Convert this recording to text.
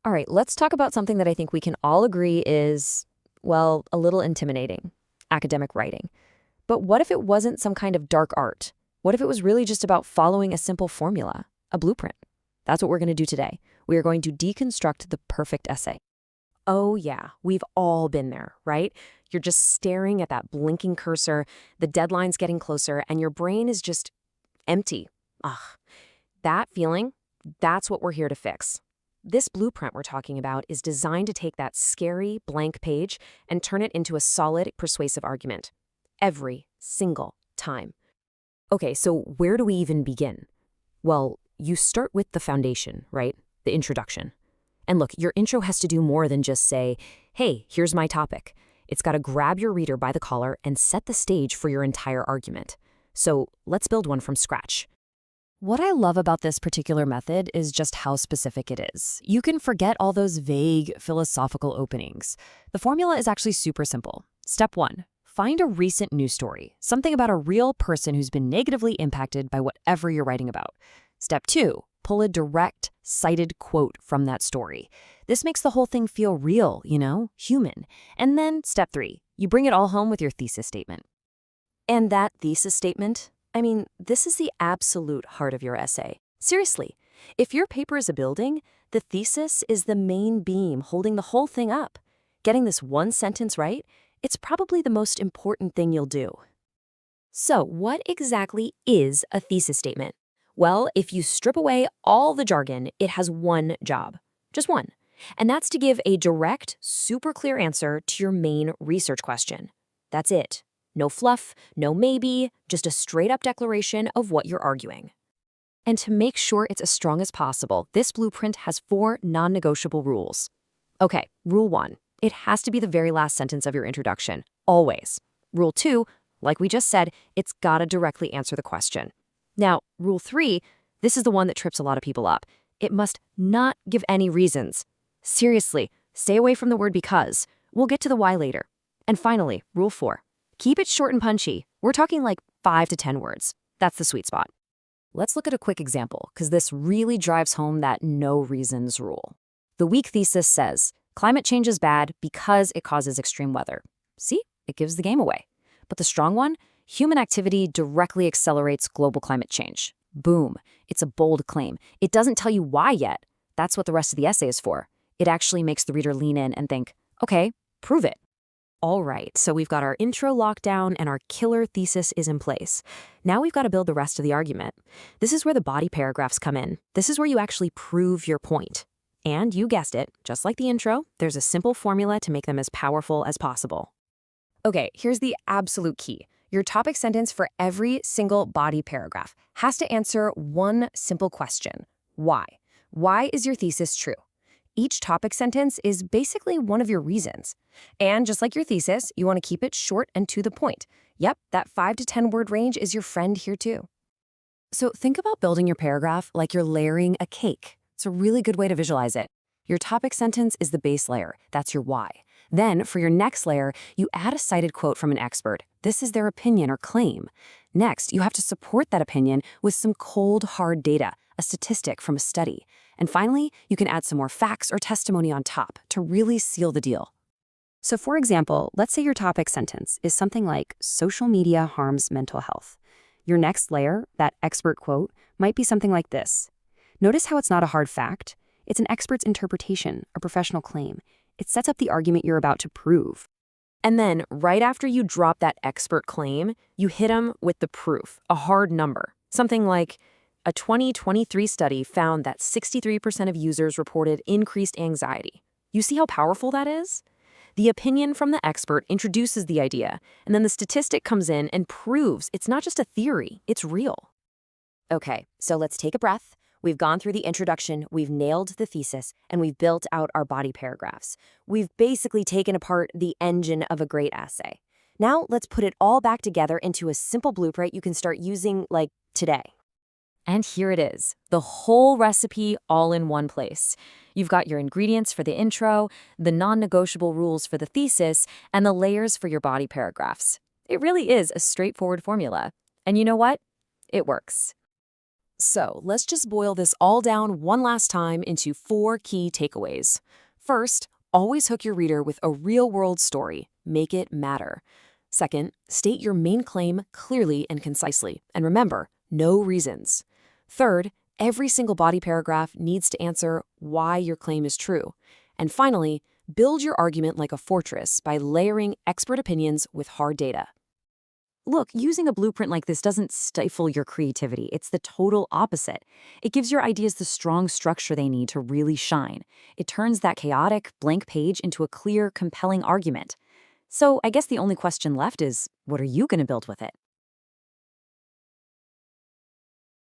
All right, let's talk about something that I think we can all agree is, well, a little intimidating: academic writing. But what if it wasn't some kind of dark art? What if it was really just about following a simple formula, a blueprint? That's what we're going to do today. We are going to deconstruct the perfect essay. Oh, yeah, we've all been there, right? You're just staring at that blinking cursor, the deadline's getting closer, and your brain is just empty. Ugh, that feeling, that's what we're here to fix. This blueprint we're talking about is designed to take that scary, blank page and turn it into a solid, persuasive argument. Every single time. Okay, so where do we even begin? Well, you start with the foundation, right? The introduction. And look, your intro has to do more than just say, hey, here's my topic. It's got to grab your reader by the collar and set the stage for your entire argument. So let's build one from scratch. What I love about this particular method is just how specific it is. You can forget all those vague philosophical openings. The formula is actually super simple. Step 1. Find a recent news story, something about a real person who's been negatively impacted by whatever you're writing about. Step 2. Pull a direct, cited quote from that story. This makes the whole thing feel real, human. And then step 3. You bring it all home with your thesis statement. And that thesis statement, this is the absolute heart of your essay. Seriously, if your paper is a building, the thesis is the main beam holding the whole thing up. Getting this one sentence right, it's probably the most important thing you'll do. So, what exactly is a thesis statement? Well, if you strip away all the jargon, it has one job. Just one. And that's to give a direct, super clear answer to your main research question. That's it. No fluff, no maybe, just a straight-up declaration of what you're arguing. And to make sure it's as strong as possible, this blueprint has 4 non-negotiable rules. Okay, Rule 1. It has to be the very last sentence of your introduction, always. Rule 2, like we just said, it's gotta directly answer the question. Now, Rule 3, this is the one that trips a lot of people up. It must not give any reasons. Seriously, stay away from the word because. We'll get to the why later. And finally, Rule 4. Keep it short and punchy. We're talking like 5 to 10 words. That's the sweet spot. Let's look at a quick example, because this really drives home that no reasons rule. The weak thesis says, climate change is bad because it causes extreme weather. See? It gives the game away. But the strong one, human activity directly accelerates global climate change. Boom. It's a bold claim. It doesn't tell you why yet. That's what the rest of the essay is for. It actually makes the reader lean in and think, okay, prove it. All right, so we've got our intro locked down and our killer thesis is in place. Now we've got to build the rest of the argument. This is where the body paragraphs come in. This is where you actually prove your point. And you guessed it, just like the intro, there's a simple formula to make them as powerful as possible. Okay, here's the absolute key. Your topic sentence for every single body paragraph has to answer one simple question. Why? Why is your thesis true? Each topic sentence is basically one of your reasons. And just like your thesis, you want to keep it short and to the point. Yep, that 5 to 10 word range is your friend here too. So think about building your paragraph like you're layering a cake. It's a really good way to visualize it. Your topic sentence is the base layer. That's your why. Then, for your next layer, you add a cited quote from an expert. This is their opinion or claim. Next, you have to support that opinion with some cold, hard data, a statistic from a study. And finally, you can add some more facts or testimony on top to really seal the deal. So for example, let's say your topic sentence is something like, social media harms mental health. Your next layer, that expert quote, might be something like this. Notice how it's not a hard fact. It's an expert's interpretation, a professional claim. It sets up the argument you're about to prove. And then, right after you drop that expert claim, you hit them with the proof, a hard number. Something like, a 2023 study found that 63% of users reported increased anxiety. You see how powerful that is? The opinion from the expert introduces the idea, and then the statistic comes in and proves it's not just a theory, it's real. Okay, so let's take a breath. We've gone through the introduction, we've nailed the thesis, and we've built out our body paragraphs. We've basically taken apart the engine of a great essay. Now let's put it all back together into a simple blueprint you can start using, like, today. And here it is, the whole recipe all in one place. You've got your ingredients for the intro, the non-negotiable rules for the thesis, and the layers for your body paragraphs. It really is a straightforward formula. And you know what? It works. So let's just boil this all down one last time into 4 key takeaways. First, always hook your reader with a real-world story. Make it matter. Second, state your main claim clearly and concisely. And remember, no reasons. Third, every single body paragraph needs to answer why your claim is true. And finally, build your argument like a fortress by layering expert opinions with hard data. Look, using a blueprint like this doesn't stifle your creativity. It's the total opposite. It gives your ideas the strong structure they need to really shine. It turns that chaotic, blank page into a clear, compelling argument. So I guess the only question left is, what are you going to build with it?